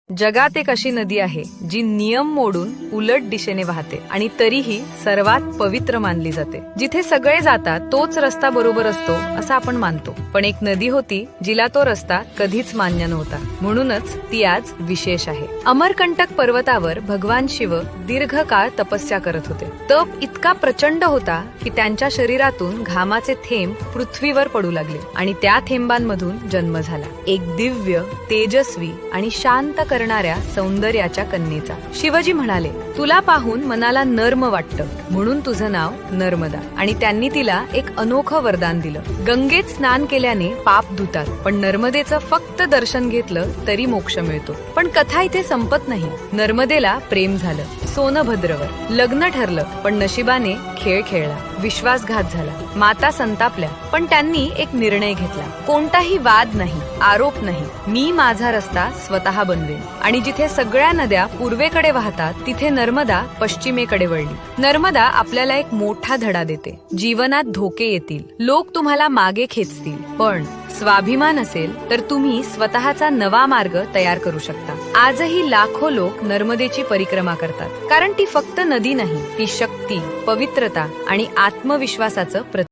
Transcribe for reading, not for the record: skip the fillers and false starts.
जगात एक अशी नदी आहे जी नियम मोडून उलट दिशेने वाहते आणि तरीही सर्वात पवित्र मानली जाते. जिथे सगळे जातात तोच रस्ता बरोबर असतो असं आपण मानतो, पण एक नदी होती जिला तो रस्ता कधीच मान्य नव्हता. म्हणूनच ती आज विशेष आहे. अमरकंटक पर्वतावर भगवान शिव दीर्घकाळ तपस्या करत होते. तप इतका प्रचंड होता की त्यांच्या शरीरातून घामाचे थेंब पृथ्वीवर पडू लागले आणि त्या थेंबांमधून जन्म झाला एक दिव्य, तेजस्वी आणि शांत करणाऱ्या सौंदर्याच्या कन्येचा. शिवजी म्हणाले, तुला पाहून मनाला नर्म वाटतं म्हणून तुझं नाव नर्मदा. आणि त्यांनी तिला एक अनोखं वरदान दिलं. गंगेत स्नान केल्याने पाप धुतात, पण नर्मदेचं फक्त दर्शन घेतलं तरी मोक्ष मिळतो. पण कथा इथे संपत नाही. नर्मदेला प्रेम झालं, सोनभद्रवर लग्न ठरलं, पण नशिबाने खेळ खेळला. विश्वासघात झाला. माता संतापल्या, पण त्यांनी एक निर्णय घेतला. कोणताही वाद नाही, आरोप नाही. मी माझा रस्ता स्वतः बनवेन. आणि जिथे सगळ्या नद्या पूर्वेकडे वाहतात तिथे नर्मदा पश्चिमेकडे वळली. नर्मदा आपल्याला एक मोठा धडा देते. जीवनात धोके येतील, लोक तुम्हाला मागे खेचतील, पण स्वाभिमान असेल तर तुम्ही स्वतःचा नवा मार्ग तयार करू शकता. आजही लाखो लोक नर्मदेची परिक्रमा करतात, कारण ती फक्त नदी नाही, ती शक्ती, पवित्रता आणि आत्मविश्वासाचं प्रतीक